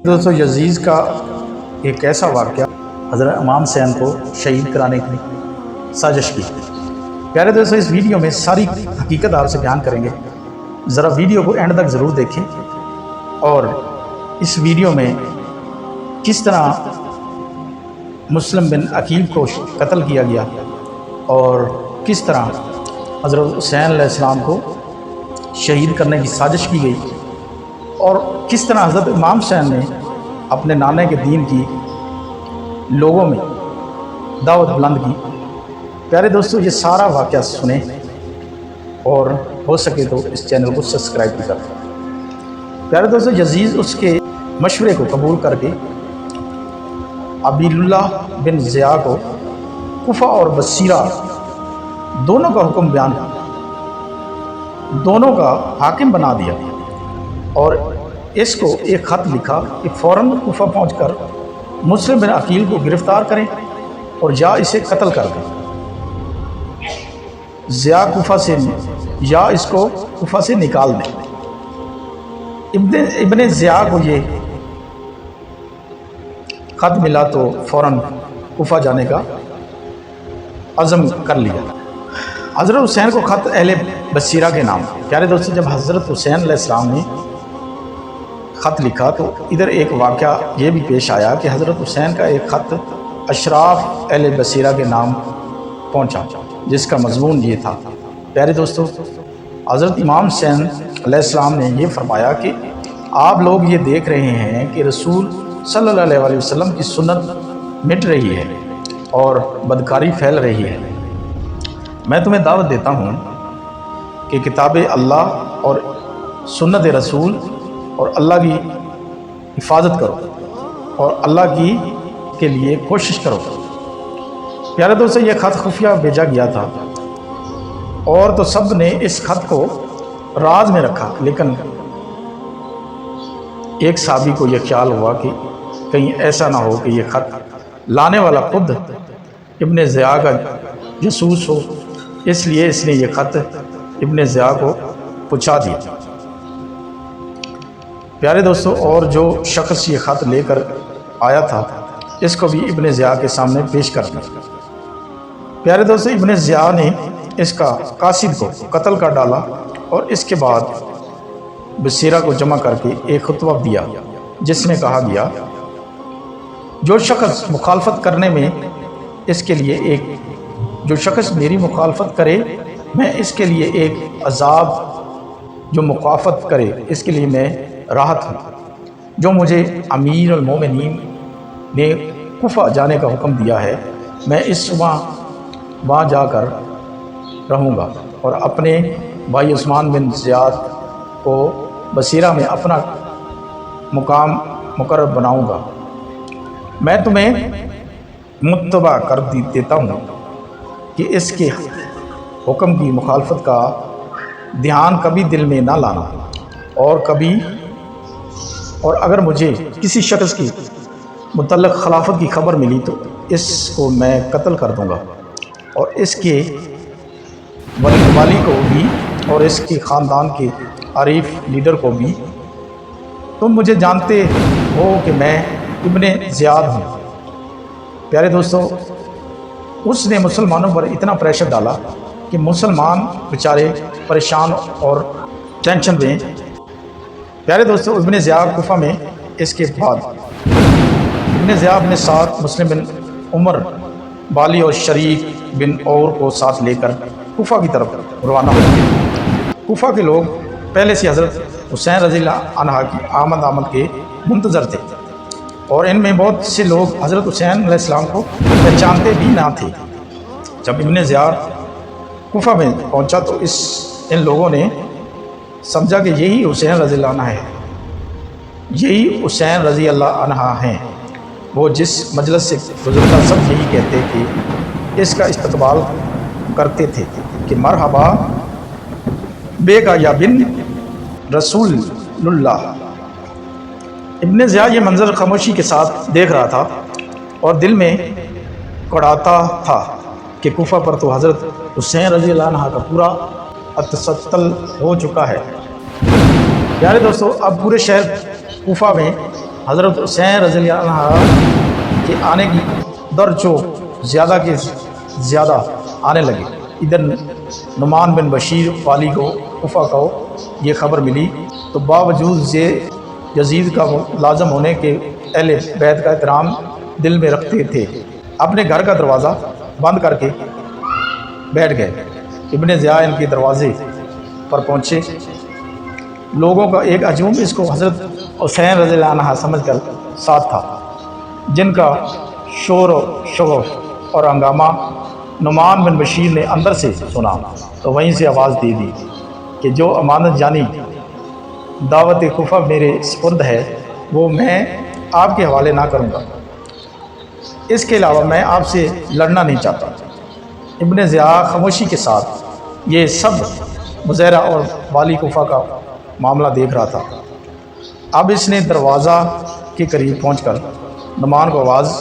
دوستو یزید کا ایک ایسا واقعہ حضرت امام حسین کو شہید کرانے کی سازش کی۔ پیارے دوستو، اس ویڈیو میں ساری حقیقت آپ سے بیان کریں گے، ذرا ویڈیو کو اینڈ تک ضرور دیکھیں۔ اور اس ویڈیو میں کس طرح مسلم بن عقیل کو قتل کیا گیا اور کس طرح حضرت حسین علیہ السلام کو شہید کرنے کی سازش کی گئی، اور کس طرح حضرت امام حسین نے اپنے نانے کے دین کی لوگوں میں دعوت بلند کی۔ پیارے دوستو، یہ سارا واقعہ سنیں اور ہو سکے تو اس چینل کو سبسکرائب بھی کریں۔ پیارے دوستو، یزید اس کے مشورے کو قبول کر کے عبید اللہ بن زیاد کو کوفہ اور بصیرہ دونوں کا حکم بیان کیا، دونوں کا حاکم بنا دیا، اور اس کو ایک خط لکھا کہ فوراً کوفہ پہنچ کر مسلم بن عقیل کو گرفتار کریں اور یا اسے قتل کر دیں، یا اس کو کوفہ سے نکال دیں۔ ابن زیاد کو یہ خط ملا تو فوراً کوفہ جانے کا عزم کر لیا۔ حضرت حسین کو خط اہل بصیرہ کے نام۔ پیارے دوستو، جب حضرت حسین علیہ السلام نے خط لکھا تو ادھر ایک واقعہ یہ بھی پیش آیا کہ حضرت حسین کا ایک خط اشراف اہل بصیرہ کے نام پہنچا، جس کا مضمون یہ تھا۔ پیارے دوستو، حضرت امام حسین علیہ السلام نے یہ فرمایا کہ آپ لوگ یہ دیکھ رہے ہیں کہ رسول صلی اللہ علیہ وسلم کی سنت مٹ رہی ہے اور بدکاری پھیل رہی ہے۔ میں تمہیں دعوت دیتا ہوں کہ کتاب اللہ اور سنت رسول اور اللہ کی حفاظت کرو اور اللہ کے لیے کوشش کرو۔ پیارے دوستو، یہ خط خفیہ بھیجا گیا تھا اور تو سب نے اس خط کو راز میں رکھا، لیکن ایک صحابی کو یہ خیال ہوا کہ کہیں ایسا نہ ہو کہ یہ خط لانے والا خود ابن زیاد کا جاسوس ہو، اس لیے اس نے یہ خط ابن زیاد کو پہنچا دیا۔ پیارے دوستو، اور جو شخص یہ خط لے کر آیا تھا اس کو بھی ابن زیاد کے سامنے پیش کر دیا۔ پیارے دوستو، ابن زیاد نے اس کا قاصد کو قتل کر ڈالا اور اس کے بعد بصیرہ کو جمع کر کے ایک خطبہ دیا، جس میں کہا گیا جو شخص مخالفت کرنے میں اس کے لیے جو شخص میری مخالفت کرے، میں اس کے لیے ایک عذاب، جو مخالفت کرے اس کے لیے میں راحت ہوں، جو مجھے امیر المومنین نے کوفہ جانے کا حکم دیا ہے، میں اس صبح وہاں جا کر رہوں گا اور اپنے بھائی عثمان بن زیاد کو بصیرہ میں اپنا مقام مقرر بناؤں گا۔ میں تمہیں متبع کر دیتا ہوں کہ اس کے حکم کی مخالفت کا دھیان کبھی دل میں نہ لانا، اور اگر مجھے کسی شخص کی متعلق خلافت کی خبر ملی تو اس کو میں قتل کر دوں گا، اور اس کے والی کو بھی اور اس کے خاندان کے عریف لیڈر کو بھی۔ تم مجھے جانتے ہو کہ میں ابن زیاد ہوں۔ پیارے دوستو، اس نے مسلمانوں پر اتنا پریشر ڈالا کہ مسلمان بیچارے پریشان اور ٹینشن میں۔ پیارے دوستو، ابن زیاد کوفہ میں اس کے بعد ابن زیاد نے ساتھ مسلم بن عمر بالی اور شریک بن اور کو ساتھ لے کر کوفہ کی طرف روانہ ہو گئے۔ کوفہ کے لوگ پہلے سے حضرت حسین رضی اللہ عنہ کی آمد کے منتظر تھے، اور ان میں بہت سے لوگ حضرت حسین علیہ السلام کو پہچانتے بھی نہ تھے۔ جب ابن زیاد کوفہ میں پہنچا تو ان لوگوں نے سمجھا کہ یہی حسین رضی اللہ عنہ ہے، یہی حسین رضی اللہ عنہ ہیں۔ وہ جس مجلس سے گزرتا سب یہی کہتے کہ اس کا استقبال کرتے تھے کہ مرحبا بیگا یا بن رسول اللہ۔ ابن زیاد یہ منظر خاموشی کے ساتھ دیکھ رہا تھا اور دل میں کڑاتا تھا کہ کوفہ پر تو حضرت حسین رضی اللہ عنہ کا پورا تسلط ہو چکا ہے۔ پیارے دوستو، اب پورے شہر کوفہ میں حضرت حسین رضی اللہ عنہ کے آنے کی در چوک زیادہ کے زیادہ آنے لگے۔ ادھر نعمان بن بشیر والی کو کوفہ کو یہ خبر ملی تو باوجود یزید کا لازم ہونے کے اہل بیت کا احترام دل میں رکھتے تھے، اپنے گھر کا دروازہ بند کر کے بیٹھ گئے۔ ابن ضیاء ان کے دروازے پر پہنچے۔ لوگوں کا ایک ہجوم اس کو حضرت حسین رضی اللہ عنہ سمجھ کر ساتھ تھا، جن کا شور و شغف اور ہنگامہ نعمان بن بشیر نے اندر سے سنا تو وہیں سے آواز دے دی کہ جو امانت جانی دعوت کوفہ میرے سپرد ہے وہ میں آپ کے حوالے نہ کروں گا، اس کے علاوہ میں آپ سے لڑنا نہیں چاہتا۔ ابن ضیاء خاموشی کے ساتھ یہ سب مزیرہ اور والی کوفہ کا معاملہ دیکھ رہا تھا۔ اب اس نے دروازہ کے قریب پہنچ کر نعمان کو آواز